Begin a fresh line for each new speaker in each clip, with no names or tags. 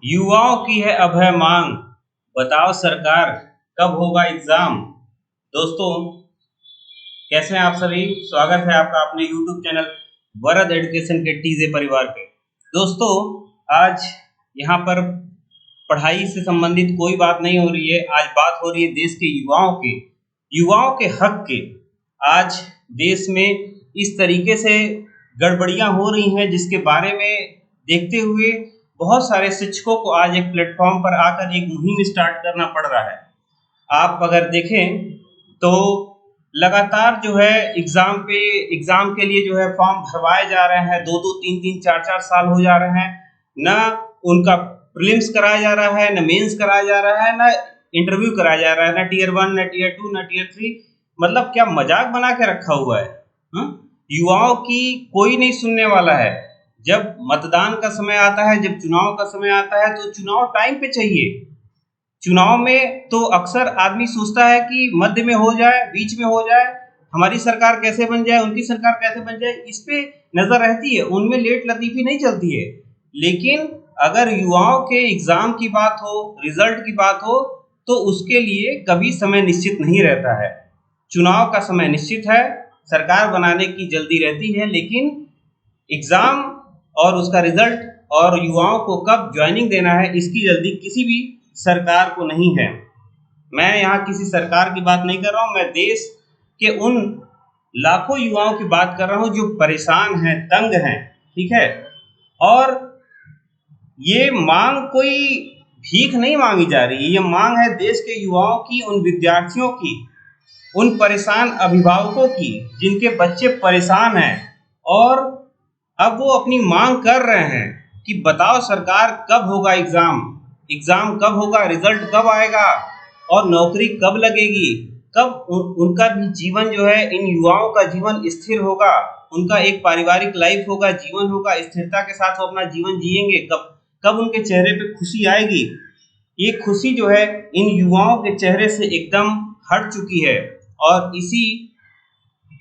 युवाओं की है अब है मांग, बताओ सरकार कब होगा एग्जाम। दोस्तों, कैसे हैं आप सभी। स्वागत है आपका अपने YouTube चैनल वरद एजुकेशन के टीजे परिवार पे। दोस्तों, आज यहाँ पर पढ़ाई से संबंधित कोई बात नहीं हो रही है। आज बात हो रही है देश के युवाओं के हक के। आज देश में इस तरीके से गड़बड़ियां हो रही हैं जिसके बारे में देखते हुए बहुत सारे शिक्षकों को आज एक प्लेटफॉर्म पर आकर एक मुहिम स्टार्ट करना पड़ रहा है। आप अगर देखें तो लगातार जो है एग्जाम के लिए जो है फॉर्म भरवाए जा रहे हैं। 2-2 3-3 4-4 साल हो जा रहे हैं। ना उनका प्रीलिम्स कराया जा रहा है, ना मेंस कराया जा रहा है, ना इंटरव्यू कराया जा रहा है, ना टीयर 1, ना टीयर 2, ना टीयर 3। मतलब क्या मजाक बना के रखा हुआ है। युवाओं की कोई नहीं सुनने वाला है। जब मतदान का समय आता है, जब चुनाव का समय आता है, तो चुनाव टाइम पे चाहिए। चुनाव में तो अक्सर आदमी सोचता है कि मध्य में हो जाए, बीच में हो जाए, हमारी सरकार कैसे बन जाए, उनकी सरकार कैसे बन जाए, इस पे नजर रहती है। उनमें लेट लतीफी नहीं चलती है। लेकिन अगर युवाओं के एग्जाम की बात हो, रिजल्ट की बात हो, तो उसके लिए कभी समय निश्चित नहीं रहता है। चुनाव का समय निश्चित है, सरकार बनाने की जल्दी रहती है, लेकिन एग्जाम और उसका रिजल्ट और युवाओं को कब ज्वाइनिंग देना है, इसकी जल्दी किसी भी सरकार को नहीं है। मैं यहाँ किसी सरकार की बात नहीं कर रहा हूँ, मैं देश के उन लाखों युवाओं की बात कर रहा हूँ जो परेशान हैं, तंग हैं। ठीक है। और ये मांग कोई भीख नहीं मांगी जा रही है, ये मांग है देश के युवाओं की, उन विद्यार्थियों की, उन परेशान अभिभावकों की जिनके बच्चे परेशान हैं। और अब वो अपनी मांग कर रहे हैं कि बताओ सरकार कब होगा एग्जाम, एग्जाम कब होगा, रिजल्ट कब आएगा और नौकरी कब लगेगी, कब उनका भी जीवन जो है, इन युवाओं का जीवन स्थिर होगा, उनका एक पारिवारिक लाइफ होगा, जीवन होगा, स्थिरता के साथ वो अपना जीवन जिएंगे, कब कब उनके चेहरे पे खुशी आएगी। ये खुशी जो है इन युवाओं के चेहरे से एकदम हट चुकी है। और इसी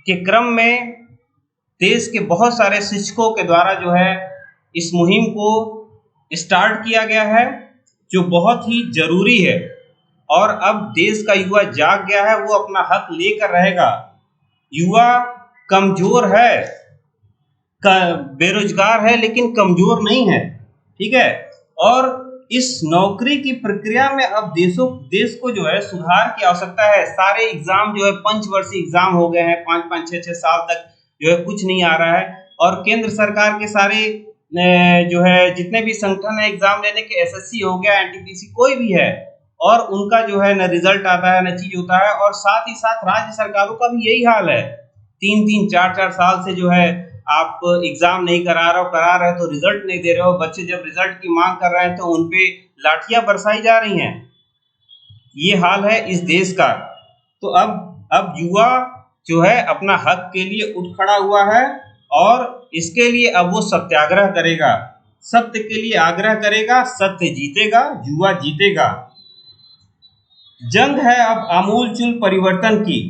के क्रम में देश के बहुत सारे शिक्षकों के द्वारा जो है इस मुहिम को स्टार्ट किया गया है, जो बहुत ही जरूरी है। और अब देश का युवा जाग गया है, वो अपना हक लेकर रहेगा। युवा कमजोर है, बेरोजगार है, लेकिन कमजोर नहीं है। ठीक है। और इस नौकरी की प्रक्रिया में अब देश को जो है सुधार की आवश्यकता है। सारे एग्जाम जो है पंचवर्षीय एग्जाम हो गए हैं, 5-5 6-6 साल तक जो है कुछ नहीं आ रहा है। और केंद्र सरकार के सारे जो है जितने भी संगठन है एग्जाम लेने के, एसएससी हो गया, एनटीपीसी, कोई भी है, और उनका जो है न रिजल्ट आता है, न चीज होता है। और साथ ही साथ राज्य सरकारों का भी यही हाल है। 3-3 4-4 साल से जो है आप एग्जाम नहीं करा रहे हो तो रिजल्ट नहीं दे रहे हो। बच्चे जब रिजल्ट की मांग कर रहे हैं तो उनपे लाठियां बरसाई जा रही हैं। ये हाल है इस देश का। तो अब युवा जो है अपना हक के लिए उठ खड़ा हुआ है, और इसके लिए अब वो सत्याग्रह करेगा, सत्य के लिए आग्रह करेगा। सत्य जीतेगा, युवा जीतेगा। जंग है अब आमूलचूल परिवर्तन की।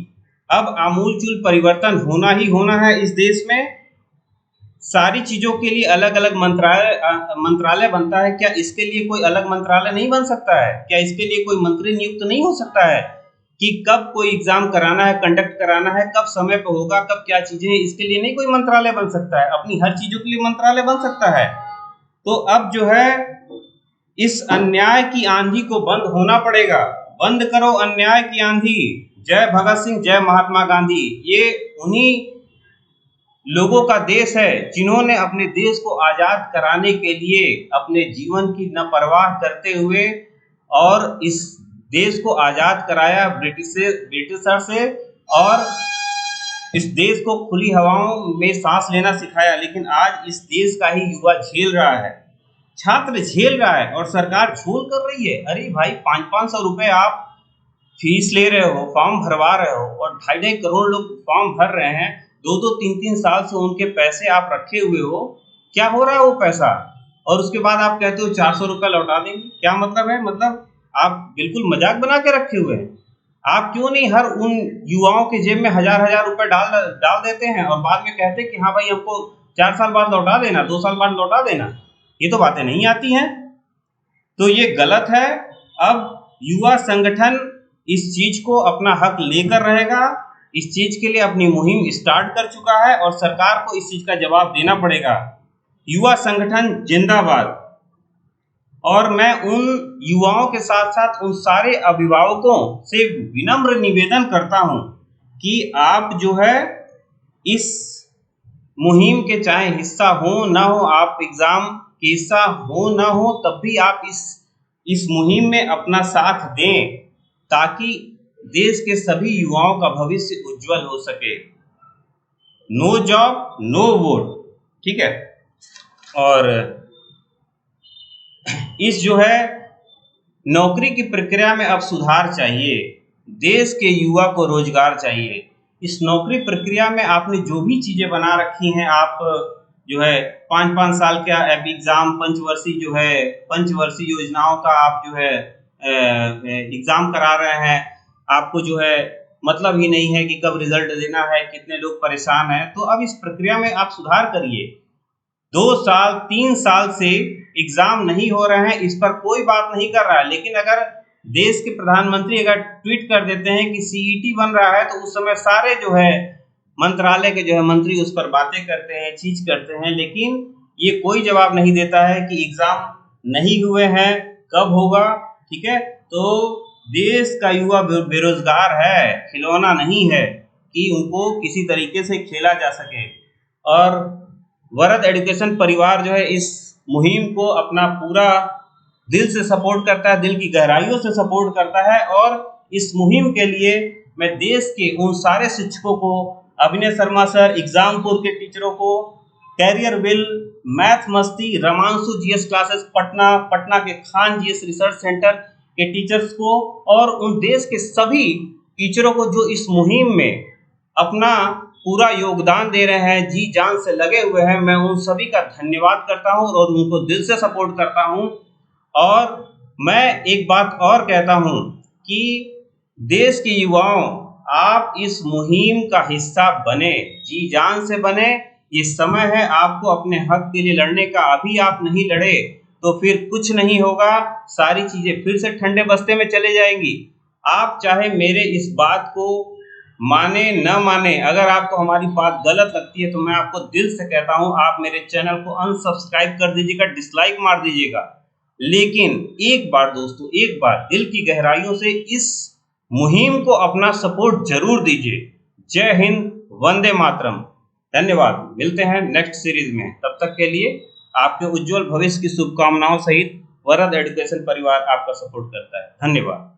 अब आमूलचूल परिवर्तन होना ही होना है इस देश में। सारी चीजों के लिए अलग अलग मंत्रालय बनता है। क्या इसके लिए कोई अलग मंत्रालय नहीं बन सकता है? क्या इसके लिए कोई मंत्री नियुक्त नहीं हो सकता है कि कब कोई एग्जाम कराना है, कंडक्ट कराना है, कब समय पे होगा, कब क्या चीजें, इसके लिए नहीं कोई मंत्रालय बन सकता है? अपनी हर चीजों के लिए मंत्रालय बन सकता है। तो अब जो है इस अन्याय की आंधी को बंद होना पड़ेगा। बंद करो अन्याय की आंधी। जय भगत सिंह, जय महात्मा गांधी। ये उन्हीं लोगों का देश है जिन्होंने अपने देश को आजाद कराने के लिए अपने जीवन की न परवाह करते हुए और इस देश को आजाद कराया ब्रिटिशर से, और इस देश को खुली हवाओं में सांस लेना सिखाया। लेकिन आज इस देश का ही युवा झेल रहा है, छात्र झेल रहा है, और सरकार झोल कर रही है। अरे भाई, 500-500 रुपए आप फीस ले रहे हो, फॉर्म भरवा रहे हो, और 2.5 करोड़ लोग फॉर्म भर रहे हैं। 2-2 3-3 साल से उनके पैसे आप रखे हुए हो। क्या हो रहा है वो पैसा? और उसके बाद आप कहते हो 400 रुपये लौटा देंगे। क्या मतलब है? मतलब आप बिल्कुल मजाक बना के रखे हुए हैं। आप क्यों नहीं हर उन युवाओं के जेब में हजार रुपए डाल डाल देते हैं और बाद में कहते हैं कि हाँ भाई, हमको 4 साल बाद लौटा देना, 2 साल बाद लौटा देना। ये तो बातें नहीं आती हैं। तो ये गलत है। अब युवा संगठन इस चीज को अपना हक लेकर रहेगा, इस चीज के लिए अपनी मुहिम स्टार्ट कर चुका है और सरकार को इस चीज का जवाब देना पड़ेगा। युवा संगठन जिंदाबाद। और मैं उन युवाओं के साथ साथ उन सारे अभिभावकों से विनम्र निवेदन करता हूं कि आप जो है इस मुहिम के चाहे हिस्सा हो ना हो, आप एग्जाम के हिस्सा हो ना हो, तब भी आप इस मुहिम में अपना साथ दें ताकि देश के सभी युवाओं का भविष्य उज्जवल हो सके। नो जॉब नो वोट, ठीक है। और इस जो है नौकरी की प्रक्रिया में अब सुधार चाहिए। देश के युवा को रोजगार चाहिए। इस नौकरी प्रक्रिया में आपने जो भी चीजें बना रखी हैं, आप जो है 5-5 साल का एग्जाम, पंचवर्षीय योजनाओं का आप जो है एग्जाम करा रहे हैं, आपको जो है मतलब ही नहीं है कि कब रिजल्ट देना है, कितने लोग परेशान हैं। तो अब इस प्रक्रिया में आप सुधार करिए। 2 साल 3 साल से एग्जाम नहीं हो रहे हैं, इस पर कोई बात नहीं कर रहा है, लेकिन अगर देश के प्रधानमंत्री अगर ट्वीट कर देते हैं कि सीईटी बन रहा है, तो उस समय सारे जो है मंत्रालय के जो है मंत्री उस पर बातें करते हैं, चीज करते हैं, लेकिन ये कोई जवाब नहीं देता है कि एग्जाम नहीं हुए हैं, कब होगा। ठीक है, तो देश का युवा बेरोजगार है, खिलौना नहीं है कि उनको किसी तरीके से खेला जा सके। और वरद एजुकेशन परिवार जो है इस मुहिम को अपना पूरा दिल से सपोर्ट करता है, दिल की गहराइयों से सपोर्ट करता है। और इस मुहिम के लिए मैं देश के उन सारे शिक्षकों को, अभिनय शर्मा सर, एग्जामपुर के टीचरों को, कैरियर बिल, मैथ मस्ती, रमांशु जीएस क्लासेस पटना के खान जीएस रिसर्च सेंटर के टीचर्स को, और उन देश के सभी टीचरों को जो इस मुहिम में अपना पूरा योगदान दे रहे हैं, जी जान से लगे हुए हैं, मैं उन सभी का धन्यवाद करता हूं और उनको दिल से सपोर्ट करता हूं। और मैं एक बात और कहता हूं कि देश के युवाओं, आप इस मुहिम का हिस्सा बने, जी जान से बने। ये समय है आपको अपने हक के लिए लड़ने का। अभी आप नहीं लड़े तो फिर कुछ नहीं होगा, सारी चीजें फिर से ठंडे बस्ते में चले जाएंगी। आप चाहे मेरे इस बात को माने न माने, अगर आपको हमारी बात गलत लगती है तो मैं आपको दिल से कहता हूं, आप मेरे चैनल को अनसब्सक्राइब कर दीजिएगा, डिसलाइक मार दीजिएगा। लेकिन एक बार दोस्तों, एक बार दिल की गहराइयों से इस मुहिम को अपना सपोर्ट जरूर दीजिए। जय हिंद, वंदे मातरम। धन्यवाद। मिलते हैं नेक्स्ट सीरीज में। तब तक के लिए आपके उज्जवल भविष्य की शुभकामनाओं सहित वरद एजुकेशन परिवार आपका सपोर्ट करता है। धन्यवाद।